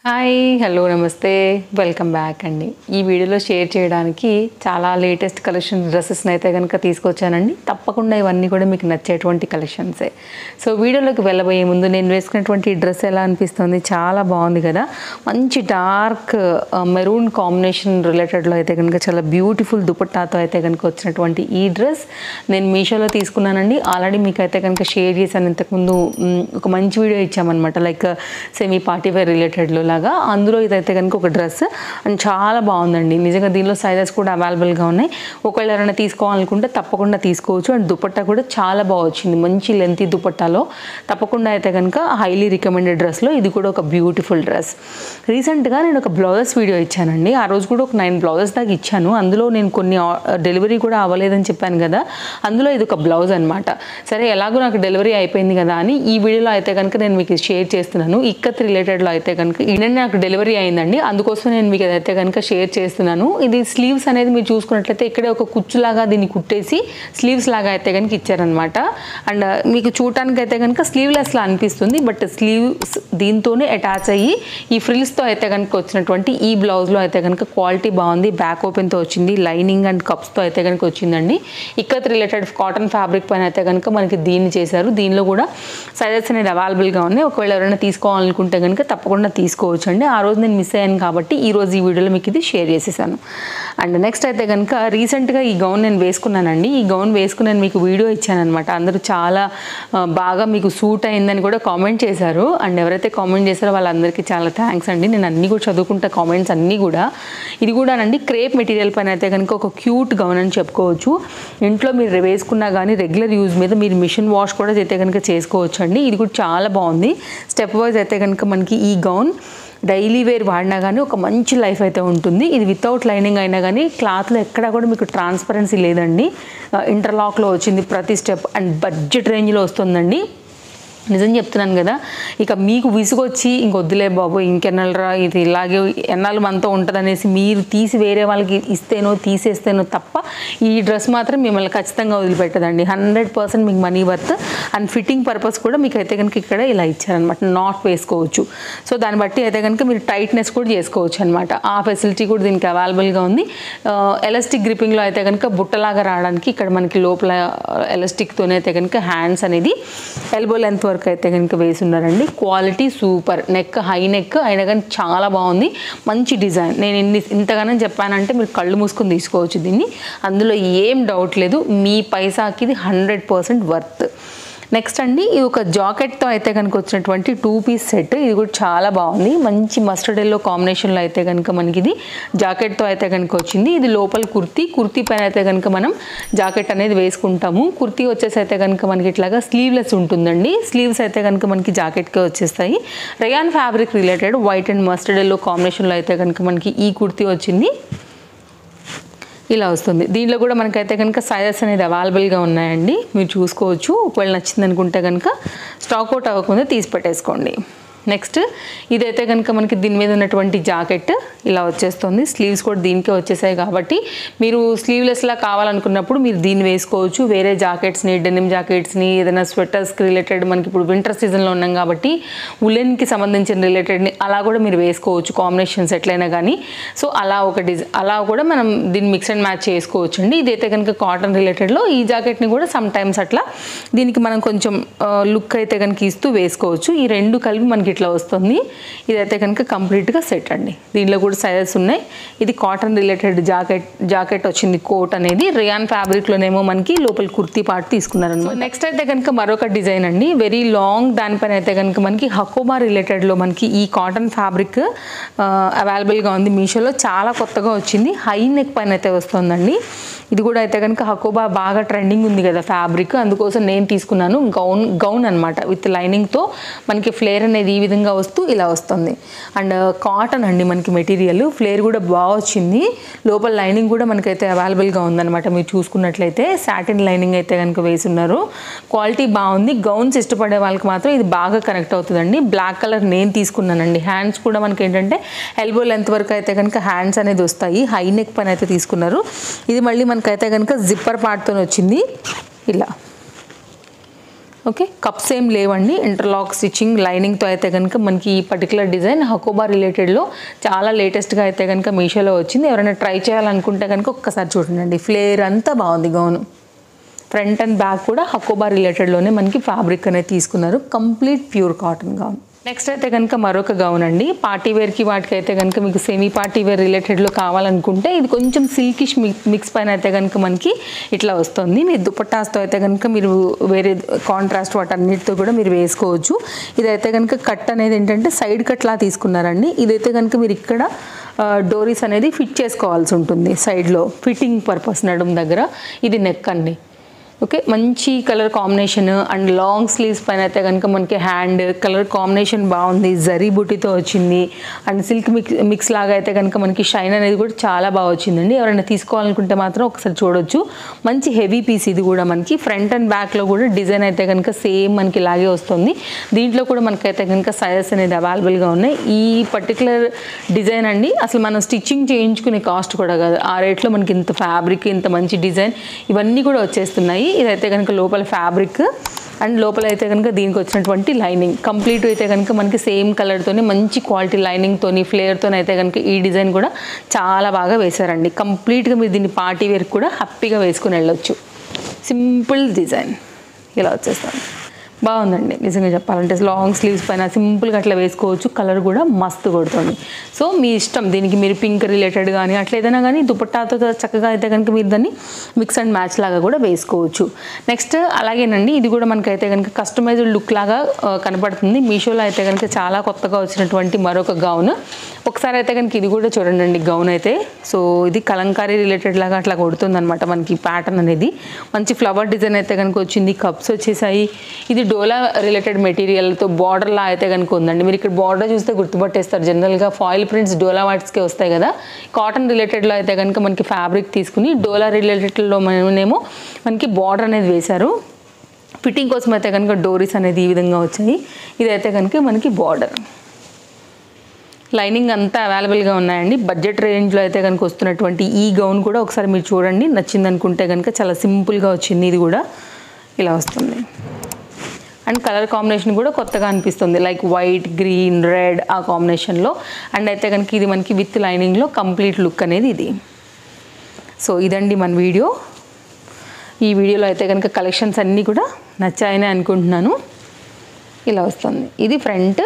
Hi hello నమస్తే welcome back అండి. ఈ వీడియోలో షేర్ చేయడానికి చాలా లేటెస్ట్ కలెక్షన్ డ్రెస్సెస్ని అయితే కనుక తీసుకొచ్చానండి. తప్పకుండా ఇవన్నీ కూడా మీకు నచ్చేటువంటి కలెక్షన్సే. సో వీడియోలోకి వెళ్ళబోయే ముందు నేను వేసుకున్నటువంటి డ్రెస్ ఎలా అనిపిస్తుంది, చాలా బాగుంది కదా. మంచి డార్క్ మెరూన్ కాంబినేషన్ రిలేటెడ్లో అయితే కనుక చాలా బ్యూటిఫుల్ దుపట్టాతో అయితే కనుక వచ్చినటువంటి ఈ డ్రెస్ నేను మీషోలో తీసుకున్నానండి. ఆల్రెడీ మీకు అయితే కనుక షేర్ చేశాను. ఇంతకుముందు ఒక మంచి వీడియో ఇచ్చామన్నమాట, లైక్ సెమీ పార్టీ వేర్ రిలేటెడ్లో లాగా. అందులో ఇదైతే కనుక ఒక డ్రెస్ అండ్ చాలా బాగుందండి. నిజంగా దీనిలో సైజెస్ కూడా అవైలబుల్గా ఉన్నాయి. ఒకవేళ ఎవరైనా తీసుకోవాలనుకుంటే తప్పకుండా తీసుకోవచ్చు. అండ్ దుపట్టా కూడా చాలా బాగా వచ్చింది, మంచి లెంతీ దుపట్టాలో. తప్పకుండా అయితే కనుక హైలీ రికమెండెడ్ డ్రెస్లో ఇది కూడా ఒక బ్యూటిఫుల్ డ్రెస్. రీసెంట్గా నేను ఒక బ్లౌజెస్ వీడియో ఇచ్చానండి. ఆ రోజు కూడా ఒక 9 బ్లౌజెస్ దాకా ఇచ్చాను. అందులో నేను కొన్ని డెలివరీ కూడా అవ్వలేదని చెప్పాను కదా, అందులో ఇది ఒక బ్లౌజ్ అనమాట. సరే ఎలాగో నాకు డెలివరీ అయిపోయింది కదా అని ఈ వీడియోలో అయితే కనుక నేను మీకు షేర్ చేస్తున్నాను. ఇక్కత్ రిలేటెడ్లో అయితే కనుక నాకు డెలివరీ అయిందండి, అందుకోసం నేను మీకు అదైతే కనుక షేర్ చేస్తున్నాను. ఇది స్లీవ్స్ అనేది మీరు చూసుకున్నట్లయితే ఇక్కడే ఒక కుచ్చులాగా దీన్ని కుట్టేసి స్లీవ్స్ లాగా అయితే కనుక ఇచ్చారనమాట. అండ్ మీకు చూడటానికి అయితే కనుక స్లీవ్లెస్లా అనిపిస్తుంది, బట్ స్లీవ్స్ దీంతోనే అటాచ్ అయ్యి ఈ ఫ్రిల్స్తో అయితే కనుక వచ్చినటువంటి ఈ బ్లౌజ్లో అయితే కనుక క్వాలిటీ బాగుంది. బ్యాక్ ఓపెన్తో వచ్చింది, లైనింగ్ అండ్ కప్స్తో అయితే కనుక వచ్చిందండి. ఇక్కత్ రిలేటెడ్ కాటన్ ఫ్యాబ్రిక్ పైన అయితే కనుక మనకి దీన్ని చేశారు. దీనిలో కూడా సైజెస్ అనేది అవైలబుల్గా ఉన్నాయి. ఒకవేళ ఎవరైనా తీసుకోవాలనుకుంటే కనుక తప్పకుండా తీసుకోవచ్చు అండి. ఆ రోజు నేను మిస్ అయ్యాను కాబట్టి ఈ రోజు ఈ వీడియోలో మీకు ఇది షేర్ చేసేసాను. అండ్ నెక్స్ట్ అయితే కనుక రీసెంట్గా ఈ గౌన్ నేను వేసుకున్నానండి. ఈ గౌన్ వేసుకుని నేను మీకు వీడియో ఇచ్చానమాట. అందరూ చాలా బాగా మీకు సూట్ అయిందని కూడా కామెంట్ చేశారు. అండ్ ఎవరైతే కామెంట్ చేశారో వాళ్ళందరికీ చాలా థ్యాంక్స్ అండి. నేను అన్నీ కూడా చదువుకుంటా కామెంట్స్ అన్నీ కూడా. ఇది కూడా అండి క్రేప్ మెటీరియల్ పైన అయితే కనుక ఒక క్యూట్ గౌన్ అని చెప్పుకోవచ్చు. ఇంట్లో మీరు వేసుకున్నా కానీ రెగ్యులర్ యూజ్ మీద మీరు మిషన్ వాష్ కూడా అయితే కనుక చేసుకోవచ్చు అండి. ఇది కూడా చాలా బాగుంది. స్టెప్ వైజ్ అయితే కనుక మనకి ఈ గౌన్ డైలీ వేర్ వాడినా కానీ ఒక మంచి లైఫ్ అయితే ఉంటుంది. ఇది వితౌట్ లైనింగ్ అయినా కానీ క్లాత్లో ఎక్కడా కూడా మీకు ట్రాన్స్పరెన్సీ లేదండి. ఇంటర్లాక్లో వచ్చింది ప్రతి స్టెప్ అండ్ బడ్జెట్ రేంజ్లో వస్తుందండి. నిజం చెప్తున్నాను కదా, ఇక మీకు విసుగొచ్చి ఇంకొద్దులే బాబు ఇంకెన్నాళ్ళరా ఇది ఇలాగే ఎన్నాళ్ళు మనతో ఉంటుంది అనేసి మీరు తీసి వేరే వాళ్ళకి ఇస్తేనో తీసేస్తేనో తప్ప ఈ డ్రెస్ మాత్రం మిమ్మల్ని ఖచ్చితంగా వదిలిపెట్టదండి. 100% మీకు money worth. And fitting purpose కూడా మీకు అయితే కనుక ఇక్కడ ఇలా ఇచ్చారనమాట, నాట్ వేసుకోవచ్చు. సో దాన్ని బట్టి అయితే కనుక మీరు టైట్నెస్ కూడా చేసుకోవచ్చు అనమాట. ఆ ఫెసిలిటీ కూడా దీనికి అవైలబుల్గా ఉంది. ఎలాస్టిక్ గ్రిప్పింగ్లో అయితే కనుక బుట్టలాగా రావడానికి ఇక్కడ మనకి లోపల ఎలాస్టిక్తోనే అయితే కనుక హ్యాండ్స్ అనేది ఎల్బో లెంత్ వరకు అయితే కనుక వేసున్నారండి. Quality super. Neck high neck అయినా కానీ చాలా బాగుంది, మంచి డిజైన్. నేను ఇంతగానో చెప్పానంటే మీరు కళ్ళు మూసుకొని తీసుకోవచ్చు దీన్ని, అందులో ఏం డౌట్ లేదు. మీ పైసాకి ఇది 100% వర్త్. నెక్స్ట్ అండి ఇది ఒక జాకెట్తో అయితే కనుక వచ్చినటువంటి 2 పీస్ సెట్. ఇది కూడా చాలా బాగుంది, మంచి మస్టర్డ్ ఎల్లో కాంబినేషన్లో అయితే కనుక మనకి ఇది జాకెట్తో అయితే కనుక వచ్చింది. ఇది లోపల కుర్తీ పైన అయితే కనుక మనం జాకెట్ అనేది వేసుకుంటాము. కుర్తీ వచ్చేసి అయితే కనుక మనకి ఇట్లాగా స్లీవ్లెస్ ఉంటుందండి. స్లీవ్స్ అయితే కనుక మనకి జాకెట్కే వచ్చేస్తాయి. Rayon fabric related white and mustard yellow కాంబినేషన్లో అయితే కనుక మనకి ఈ కుర్తీ వచ్చింది. ఇలా వస్తుంది. దీనిలో కూడా మనకైతే కనుక సైజెస్ అనేది అవైలబుల్గా ఉన్నాయండి, మీరు చూసుకోవచ్చు. ఒకవేళ నచ్చింది అనుకుంటే కనుక స్టాక్ అవుట్ అవ్వకుండా తీసి పెట్టేసుకోండి. నెక్స్ట్ ఇదైతే కనుక మనకి దీని మీద ఉన్నటువంటి జాకెట్ ఇలా వచ్చేస్తుంది. స్లీవ్స్ కూడా దీనికే వచ్చేసాయి కాబట్టి మీరు స్లీవ్లెస్లా కావాలనుకున్నప్పుడు మీరు దీన్ని వేసుకోవచ్చు. వేరే జాకెట్స్ని, డెనిమ్ జాకెట్స్ని, ఏదైనా స్వెటర్స్కి రిలేటెడ్, మనకి ఇప్పుడు వింటర్ సీజన్లో ఉన్నాం కాబట్టి ఉలెన్కి సంబంధించిన రిలేటెడ్ని అలా కూడా మీరు వేసుకోవచ్చు, కాంబినేషన్స్ ఎట్లయినా కానీ. సో అలా ఒక అలా కూడా మనం దీన్ని మిక్స్ అండ్ మ్యాచ్ చేసుకోవచ్చు అండి. ఇదైతే కనుక కాటన్ రిలేటెడ్లో ఈ జాకెట్ని కూడా సమ్ టైమ్స్ అట్లా దీనికి మనం కొంచెం లుక్ అయితే కనుక ఇస్తూ వేసుకోవచ్చు. ఈ రెండు కలిపి మనకి ఇట్లా వస్తుంది. ఇదైతే కనుక కంప్లీట్గా సెట్ అండి. దీనిలో కూడా సైజెస్ ఉన్నాయి. ఇది కాటన్ రిలేటెడ్ జాకెట్ వచ్చింది. కోట్ అనేది రియాన్ ఫ్యాబ్రిక్లోనేమో మనకి లోపల కుర్తీ పార్ట్ తీసుకున్నారనమాట. నెక్స్ట్ అయితే కనుక మరొక డిజైన్ అండి, వెరీ లాంగ్. దానిపైన అయితే కనుక మనకి హకోబా రిలేటెడ్లో మనకి ఈ కాటన్ ఫ్యాబ్రిక్ అవైలబుల్గా ఉంది. మీషోలో చాలా కొత్తగా వచ్చింది. హై నెక్ పైన అయితే వస్తుందండి. ఇది కూడా అయితే కనుక హకోబా బాగా ట్రెండింగ్ ఉంది కదా ఫ్యాబ్రిక్, అందుకోసం నేను తీసుకున్నాను. గౌన్ అనమాట, విత్ లైనింగ్తో మనకి ఫ్లేర్ అనేది ఈ విధంగా వస్తూ ఇలా వస్తుంది. అండ్ కాటన్ అండి మనకి మెటీరియల్. ఫ్లేర్ కూడా బాగా వచ్చింది. లోపల లైనింగ్ కూడా మనకైతే అవైలబుల్గా ఉందన్నమాట. మీరు చూసుకున్నట్లయితే సాటిన్ లైనింగ్ అయితే కనుక వేసున్నారు. క్వాలిటీ బాగుంది. గౌన్స్ ఇష్టపడే వాళ్ళకి మాత్రం ఇది బాగా కనెక్ట్ అవుతుందండి. బ్లాక్ కలర్ నేను తీసుకున్నానండి. హ్యాండ్స్ కూడా మనకి ఏంటంటే ఎల్బో లెంత్ వరకు అయితే కనుక హ్యాండ్స్ అనేది వస్తాయి. హై నెక్ పైన అయితే తీసుకున్నారు. ఇది మళ్ళీ మనకైతే కనుక జిప్పర్ పార్ట్తో వచ్చింది ఇలా. ఓకే, కప్స్ ఏం లేవండి, ఇంటర్లాక్ స్టిచ్చింగ్ లైనింగ్తో అయితే కనుక మనకి ఈ పర్టికులర్ డిజైన్ హకోబా రిలేటెడ్లో చాలా లేటెస్ట్గా అయితే కనుక మీషోలో వచ్చింది. ఎవరైనా ట్రై చేయాలనుకుంటే కనుక ఒక్కసారి చూడండి. ఫ్లేర్ అంతా బాగుంది గౌను. ఫ్రంట్ అండ్ బ్యాక్ కూడా హకోబా రిలేటెడ్లోనే మనకి ఫ్యాబ్రిక్ అనేది తీసుకున్నారు. Complete pure cotton gown. Next అయితే కనుక మరొక గౌన్ అండి. పార్టీవేర్కి వాటికి అయితే కనుక మీకు సెమీ పార్టీవేర్ రిలేటెడ్లో కావాలనుకుంటే ఇది కొంచెం సిల్కిష్ మిక్స్ పైన అయితే కనుక మనకి ఇట్లా వస్తుంది. మీరు దుపట్టాస్తో అయితే కనుక మీరు వేరే కాంట్రాస్ట్ వాటన్నిటితో కూడా మీరు వేసుకోవచ్చు. ఇదైతే కనుక కట్ అనేది ఏంటంటే సైడ్ కట్లా తీసుకున్నారండి. ఇదైతే కనుక మీరు ఇక్కడ డోరీస్ అనేది ఫిట్ చేసుకోవాల్సి ఉంటుంది సైడ్లో, ఫిట్టింగ్ పర్పస్ నడుము దగ్గర. ఇది నెక్ అండి. ఓకే, మంచి colour combination and long sleeves పైన అయితే కనుక మనకి హ్యాండ్ కలర్ కాంబినేషన్ బాగుంది. జరీ బుటీతో వచ్చింది అండ్ సిల్క్ మిక్స్ లాగా అయితే కనుక మనకి షైన్ అనేది కూడా చాలా బాగా వచ్చిందండి. ఎవరైనా తీసుకోవాలనుకుంటే మాత్రం ఒకసారి చూడొచ్చు. మంచి హెవీ పీస్ ఇది కూడా. మనకి ఫ్రంట్ అండ్ బ్యాక్లో కూడా డిజైన్ అయితే కనుక సేమ్ మనకి ఇలాగే వస్తుంది. దీంట్లో కూడా మనకైతే కనుక సైజెస్ అనేది అవైలబుల్గా ఉన్నాయి. ఈ పర్టికులర్ డిజైన్ అండి అసలు మనం స్టిచ్చింగ్ చేయించుకునే కాస్ట్ కూడా కాదు. ఆ రేట్లో మనకి ఇంత ఫ్యాబ్రిక్, ఇంత మంచి డిజైన్ ఇవన్నీ కూడా వచ్చేస్తున్నాయి. ఇదైతే కనుక లోపల ఫ్యాబ్రిక్ అండ్ లోపల అయితే కనుక దీనికి వచ్చినటువంటి లైనింగ్ కంప్లీట్ అయితే కనుక మనకి సేమ్ కలర్తోని మంచి క్వాలిటీ లైనింగ్తోని ఫ్లేర్తోని అయితే కనుక ఈ డిజైన్ కూడా చాలా బాగా వేశారండి. కంప్లీట్గా మీరు దీన్ని పార్టీ వేర్ కూడా హ్యాపీగా వేసుకుని వెళ్ళొచ్చు. సింపుల్ డిజైన్ ఇలా వచ్చేస్తాను. బాగుందండి నిజంగా చెప్పాలంటే. లాంగ్ స్లీవ్స్ పైన సింపుల్గా అట్లా వేసుకోవచ్చు. కలర్ కూడా మస్తు కొడుతుంది. సో మీ ఇష్టం, దీనికి మీరు పింక్ రిలేటెడ్ కానీ అట్లా ఏదైనా కానీ దుపట్టాతో చక్కగా అయితే కనుక మీరు దాన్ని మిక్స్ అండ్ మ్యాచ్ లాగా కూడా వేసుకోవచ్చు. నెక్స్ట్ అలాగేనండి ఇది కూడా మనకైతే కనుక కస్టమైజ్డ్ లుక్ లాగా కనపడుతుంది. మీషోలో అయితే కనుక చాలా కొత్తగా వచ్చినటువంటి మరొక గౌన్. ఒకసారి అయితే కనుక ఇది కూడా చూడండి గౌన్ అయితే. సో ఇది కలంకారీ రిలేటెడ్ లాగా అట్లా కొడుతుంది అనమాట మనకి ప్యాటర్న్ అనేది. మంచి ఫ్లవర్ డిజైన్ అయితే కనుక వచ్చింది. కప్స్ వచ్చేసాయి. ఇది డోలా రిలేటెడ్ మెటీరియల్తో బార్డర్లా అయితే కనుక ఉందండి. మీరు ఇక్కడ బార్డర్ చూస్తే గుర్తుపట్టేస్తారు. జనరల్గా ఫాయిల్ ప్రింట్స్ డోలా వాట్స్కే వస్తాయి కదా. కాటన్ రిలేటెడ్లో అయితే కనుక మనకి ఫ్యాబ్రిక్ తీసుకుని డోలా రిలేటెడ్లో మనమేమో మనకి బార్డర్ అనేది వేశారు. ఫిట్టింగ్ కోసం అయితే కనుక డోరీస్ అనేది ఈ విధంగా వచ్చాయి. ఇదైతే కనుక మనకి బార్డర్. లైనింగ్ అంతా అవైలబుల్గా ఉన్నాయండి. బడ్జెట్ రేంజ్లో అయితే కనుక వస్తున్నటువంటి ఈ గౌన్ కూడా ఒకసారి మీరు చూడండి. నచ్చింది అనుకుంటే కనుక చాలా సింపుల్గా వచ్చింది. ఇది కూడా ఇలా వస్తుంది అండ్ కలర్ కాంబినేషన్ కూడా కొత్తగా అనిపిస్తుంది. లైక్ వైట్, గ్రీన్, రెడ్ ఆ కాంబినేషన్లో. అండ్ అయితే కనుక ఇది మనకి విత్ లైనింగ్లో కంప్లీట్ లుక్ అనేది ఇది. సో ఇదండి మన వీడియో. ఈ వీడియోలో అయితే కనుక కలెక్షన్స్ అన్నీ కూడా నచ్చాయని అనుకుంటున్నాను. ఇలా వస్తుంది. ఇది ఫ్రంట్,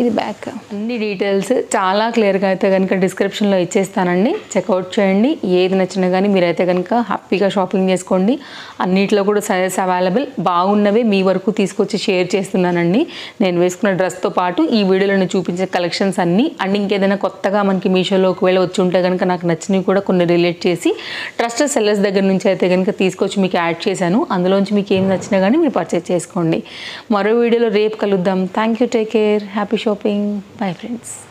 ఇది బ్యాక్. అన్ని డీటెయిల్స్ చాలా క్లియర్గా అయితే కనుక డిస్క్రిప్షన్లో ఇచ్చేస్తానండి. చెక్అవుట్ చేయండి. ఏది నచ్చినా కానీ మీరైతే కనుక హ్యాపీగా షాపింగ్ చేసుకోండి. అన్నిట్లో కూడా సైజెస్ అవైలబుల్. బాగున్నవే మీ వరకు తీసుకొచ్చి షేర్ చేస్తున్నానండి. నేను వేసుకున్న డ్రెస్తో పాటు ఈ వీడియోలో చూపించే కలెక్షన్స్ అన్నీ. అండ్ ఇంకేదైనా కొత్తగా మనకి మీషోలో ఒకవేళ వచ్చి ఉంటే కనుక నాకు నచ్చినవి కూడా కొన్ని రిలేట్ చేసి ట్రస్టెడ్ సెల్లర్స్ దగ్గర నుంచి అయితే కనుక తీసుకొచ్చి మీకు యాడ్ చేశాను. అందులోంచి మీకు ఏం నచ్చినా కానీ మీరు పర్చేస్ చేసుకోండి. మరో వీడియోలో రేపు కలుద్దాం. Thank you. Take care. Happy shopping. Bye friends.